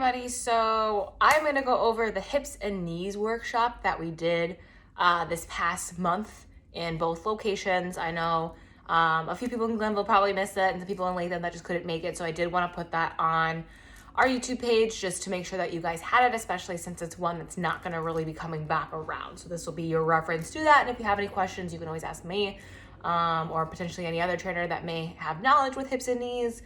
everybody. So I'm going to go over the hips and knees workshop that we did this past month in both locations. I know a few people in Glenville probably missed it, and the people in Latham that just couldn't make it. So I did want to put that on our YouTube page just to make sure that you guys had it, especially since it's one that's not going to really be coming back around. So this will be your reference to that. And if you have any questions, you can always ask me or potentially any other trainer that may have knowledge with hips and knees.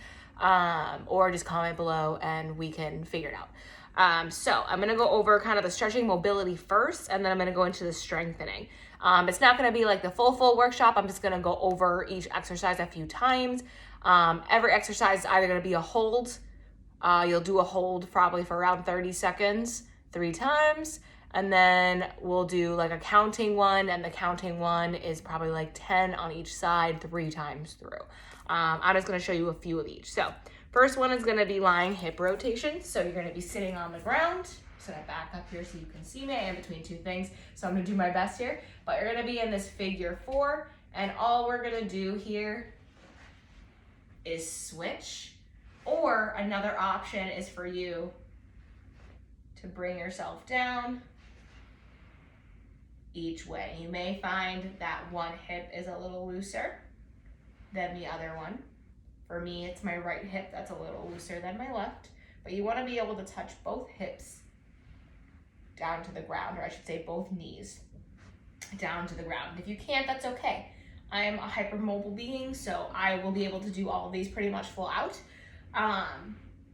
Or just comment below and we can figure it out. So I'm going to go over kind of the stretching mobility first, and then I'm going to go into the strengthening. It's not going to be like the full workshop. I'm just going to go over each exercise a few times. Every exercise is either going to be a hold. You'll do a hold probably for around 30 seconds, 3 times. And then we'll do like a counting one, and the counting one is probably like 10 on each side, 3 times through. I'm just gonna show you a few of each. So first one is gonna be lying hip rotation. So you're gonna be sitting on the ground. So I back up here so you can see me. I am between 2 things, so I'm gonna do my best here. But you're gonna be in this figure 4, and all we're gonna do here is switch. Or another option is for you to bring yourself down each way. You may find that one hip is a little looser than the other one. For me, it's my right hip that's a little looser than my left, but you want to be able to touch both hips down to the ground, or I should say both knees down to the ground. If you can't, that's okay. I am a hypermobile being, so I will be able to do all of these pretty much full out.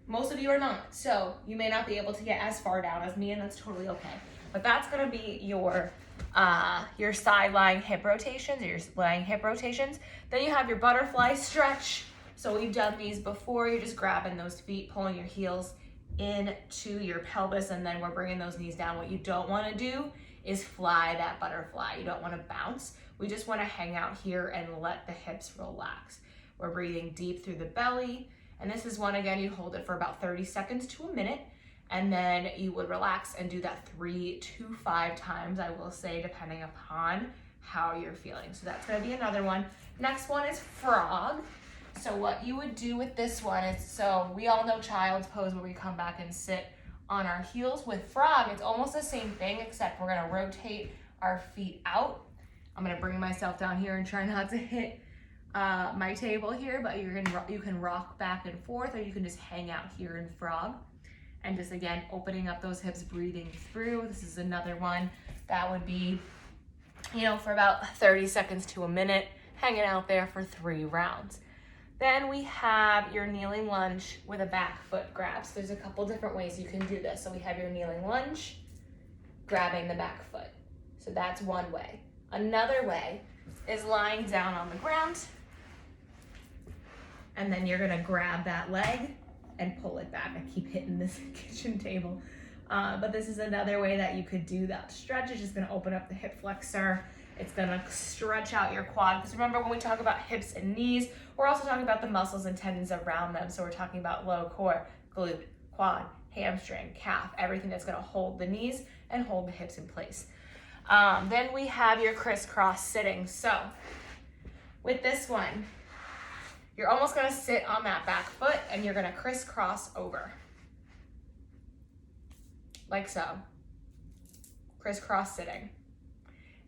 Most of you are not, so you may not be able to get as far down as me, and that's totally okay. But that's gonna be your side lying hip rotations, or your lying hip rotations. Then you have your butterfly stretch. So we've done these before. You're just grabbing those feet, pulling your heels into your pelvis, and then we're bringing those knees down. What you don't wanna do is fly that butterfly. You don't wanna bounce. We just wanna hang out here and let the hips relax. We're breathing deep through the belly. And this is one, again, you hold it for about 30 seconds to a minute, and then you would relax and do that 3 to 5 times, I will say, depending upon how you're feeling. So that's gonna be another one. Next one is frog. So what you would do with this one is, so we all know child's pose where we come back and sit on our heels. With frog, it's almost the same thing, except we're gonna rotate our feet out. I'm gonna bring myself down here and try not to hit my table here, but you can rock back and forth, or you can just hang out here in frog. And just again, opening up those hips, breathing through. This is another one that would be, for about 30 seconds to a minute, hanging out there for 3 rounds. Then we have your kneeling lunge with a back foot grab. So there's a couple different ways you can do this. So we have your kneeling lunge, grabbing the back foot. So that's one way. Another way is lying down on the ground, and then you're gonna grab that leg and pull it back. I keep hitting this kitchen table. But this is another way that you could do that stretch. It's just gonna open up the hip flexor. It's gonna stretch out your quad. Because remember, when we talk about hips and knees, we're also talking about the muscles and tendons around them. So we're talking about low core, glute, quad, hamstring, calf, everything that's gonna hold the knees and hold the hips in place. Then we have your crisscross sitting. So with this one, you're almost gonna sit on that back foot and you're gonna crisscross over. Like so. Crisscross sitting.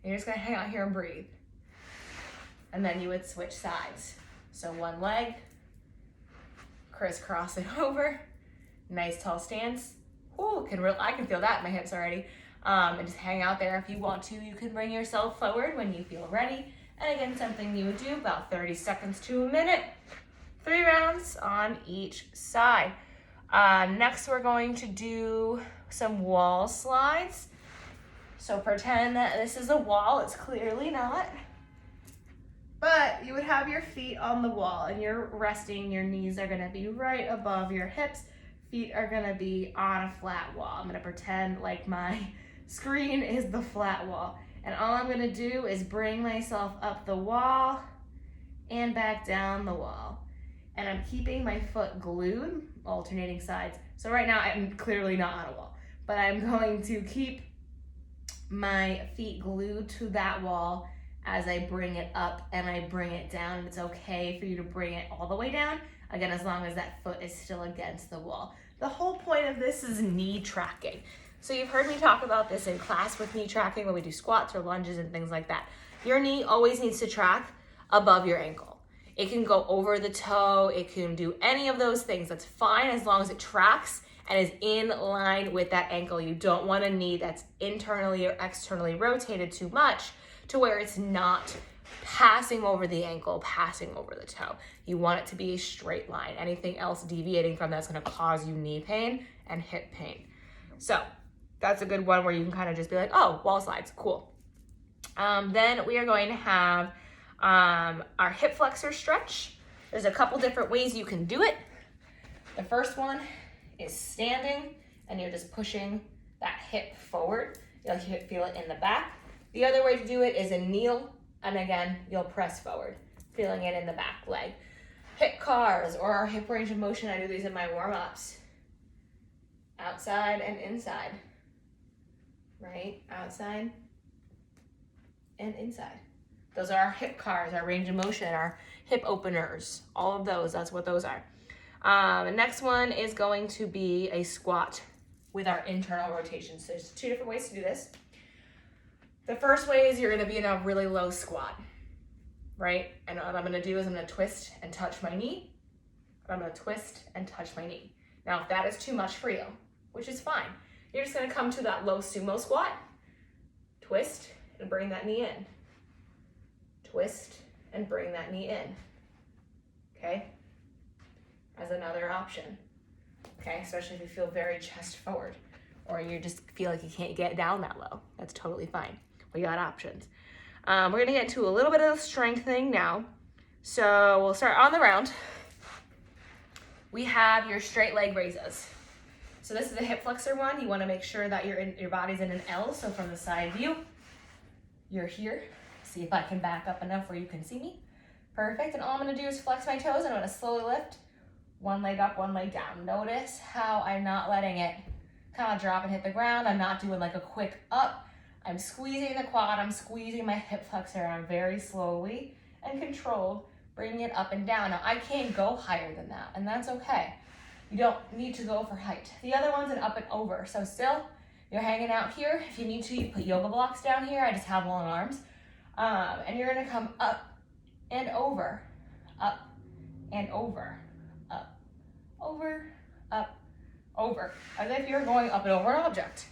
And you're just gonna hang out here and breathe. And then you would switch sides. So one leg, crisscross it over. Nice tall stance. Ooh, I can feel that in my hips already. And just hang out there if you want to. You can bring yourself forward when you feel ready. And again, something you would do about 30 seconds to a minute. 3 rounds on each side. Next, we're going to do some wall slides. So pretend that this is a wall. It's clearly not. But you would have your feet on the wall and you're resting. Your knees are gonna be right above your hips. Feet are gonna be on a flat wall. I'm gonna pretend like my screen is the flat wall. And all I'm gonna do is bring myself up the wall and back down the wall. And I'm keeping my foot glued, alternating sides. So right now I'm clearly not on a wall, but I'm going to keep my feet glued to that wall as I bring it up and I bring it down. And it's okay for you to bring it all the way down. Again, as long as that foot is still against the wall. The whole point of this is knee tracking. So you've heard me talk about this in class with knee tracking when we do squats or lunges and things like that. Your knee always needs to track above your ankle. It can go over the toe, it can do any of those things. That's fine as long as it tracks and is in line with that ankle. You don't want a knee that's internally or externally rotated too much to where it's not passing over the ankle, passing over the toe. You want it to be a straight line. Anything else deviating from that's gonna cause you knee pain and hip pain. So that's a good one where you can kind of just be like, oh, wall slides, cool. Then we are going to have our hip flexor stretch. There's a couple different ways you can do it. The first one is standing, and you're just pushing that hip forward. You'll feel it in the back. The other way to do it is a kneel, and again, you'll press forward, feeling it in the back leg. Hip cars or our hip range of motion, I do these in my warm-ups. Outside and inside, right? Outside and inside. Those are our hip cars, our range of motion, our hip openers, all of those, that's what those are. The next one is going to be a squat with our internal rotation. So there's two different ways to do this. The first way is you're gonna be in a really low squat, right? And what I'm gonna do is I'm gonna twist and touch my knee. I'm gonna twist and touch my knee. Now, if that is too much for you, which is fine, you're just gonna come to that low sumo squat, twist and bring that knee in. Twist and bring that knee in, okay? As another option, okay? Especially if you feel very chest forward or you just feel like you can't get down that low. That's totally fine. We got options. We're gonna get into a little bit of strengthening now. So we'll start on the round. We have your straight leg raises. So this is a hip flexor one. You wanna make sure that your body's in an L. So from the side view, you're here. See if I can back up enough where you can see me. Perfect, and all I'm gonna do is flex my toes and I'm gonna slowly lift. One leg up, one leg down. Notice how I'm not letting it kind of drop and hit the ground. I'm not doing like a quick up. I'm squeezing the quad, I'm squeezing my hip flexor, and I'm very slowly and controlled bringing it up and down. Now I can't go higher than that, and that's okay. You don't need to go for height. The other one's an up and over. So still, you're hanging out here. If you need to, you put yoga blocks down here. I just have long arms. And you're gonna come up and over, up and over, up, over, up, over, as if you're going up and over an object.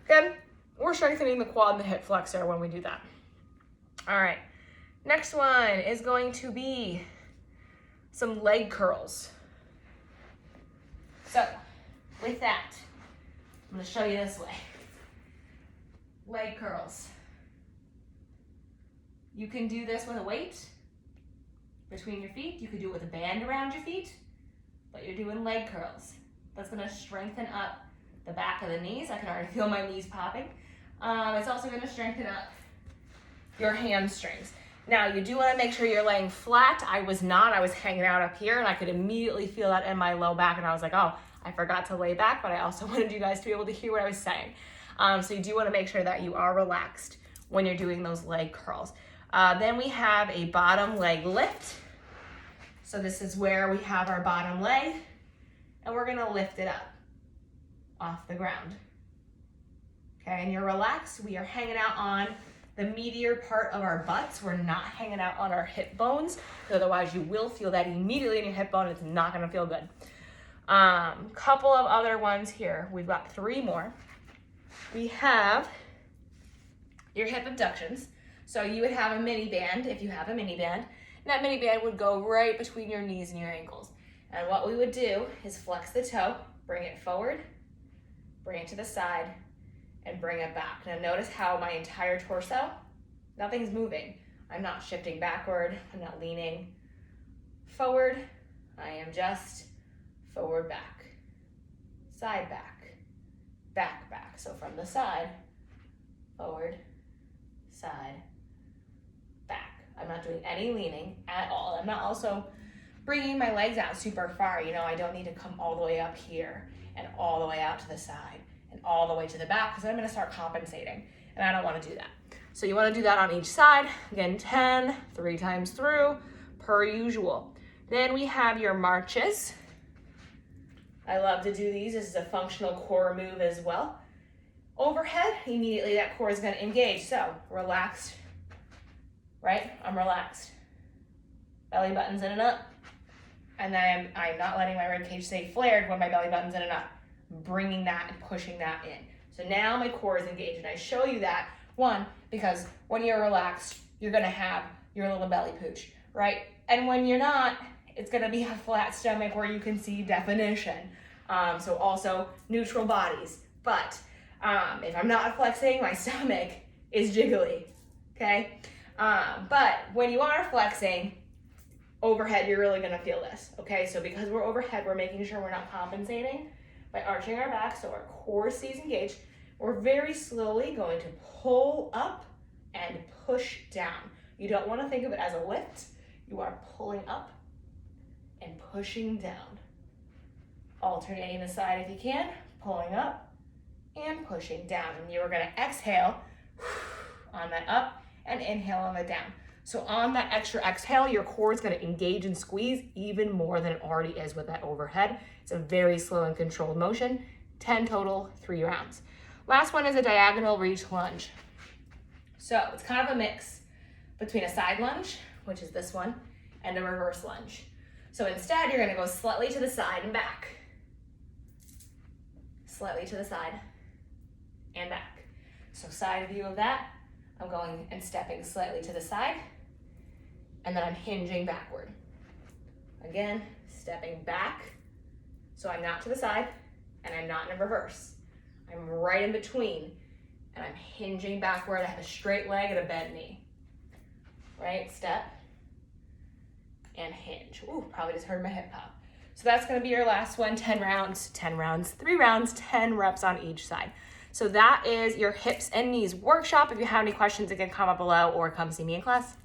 Okay, we're strengthening the quad and the hip flexor when we do that. All right, next one is going to be some leg curls. So with that, I'm gonna show you this way. Leg curls. You can do this with a weight between your feet. You could do it with a band around your feet, but you're doing leg curls. That's gonna strengthen up the back of the knees. I can already feel my knees popping. It's also gonna strengthen up your hamstrings. Now, you do wanna make sure you're laying flat. I was not, I was hanging out up here and I could immediately feel that in my low back and I was like, oh, I forgot to lay back, but I also wanted you guys to be able to hear what I was saying. So you do wanna make sure that you are relaxed when you're doing those leg curls. Then we have a bottom leg lift. So this is where we have our bottom leg and we're gonna lift it up off the ground. Okay, and you're relaxed. We are hanging out on the meatier part of our butts. We're not hanging out on our hip bones, otherwise you will feel that immediately in your hip bone. It's not gonna feel good. Couple of other ones here. We've got 3 more. We have your hip abductions. So you would have a mini band if you have a mini band. And that mini band would go right between your knees and your ankles. And what we would do is flex the toe, bring it forward, bring it to the side, and bring it back. Now notice how my entire torso, nothing's moving. I'm not shifting backward, I'm not leaning forward. I am just forward, back, side, back, back, back. So from the side, forward, side, back. I'm not doing any leaning at all. I'm not also bringing my legs out super far. You know, I don't need to come all the way up here and all the way out to the side and all the way to the back because I'm gonna start compensating and I don't wanna do that. So you wanna do that on each side. Again, 10, 3 times through, per usual. Then we have your marches. I love to do these. This is a functional core move as well. Overhead, immediately that core is going to engage. So relaxed, right? I'm relaxed. Belly button's in and up. And then I'm not letting my rib cage stay flared when my belly button's in and up. Bringing that and pushing that in. So now my core is engaged. And I show you that, one, because when you're relaxed, you're going to have your little belly pooch, right? And when you're not, it's going to be a flat stomach where you can see definition. So also neutral bodies. But if I'm not flexing, my stomach is jiggly, okay? But when you are flexing, overhead, you're really gonna feel this, okay? So because we're overhead, we're making sure we're not compensating by arching our back so our core stays engaged. We're very slowly going to pull up and push down. You don't wanna think of it as a lift. You are pulling up and pushing down. Alternating the side if you can, pulling up and pushing down. And you're gonna exhale on that up and inhale on the down. So on that extra exhale, your core is gonna engage and squeeze even more than it already is with that overhead. It's a very slow and controlled motion. 10 total, 3 rounds. Last one is a diagonal reach lunge. So it's kind of a mix between a side lunge, which is this one, and a reverse lunge. So instead, you're gonna go slightly to the side and back. Slightly to the side and back. So side view of that, I'm going and stepping slightly to the side, and then I'm hinging backward. Again, stepping back, so I'm not to the side, and I'm not in a reverse. I'm right in between, and I'm hinging backward. I have a straight leg and a bent knee. Right, step, and hinge. Ooh, probably just heard my hip pop. So that's gonna be your last one, 10 rounds, 3 rounds, 10 reps on each side. So that is your hips and knees workshop. If you have any questions, again, comment below or come see me in class.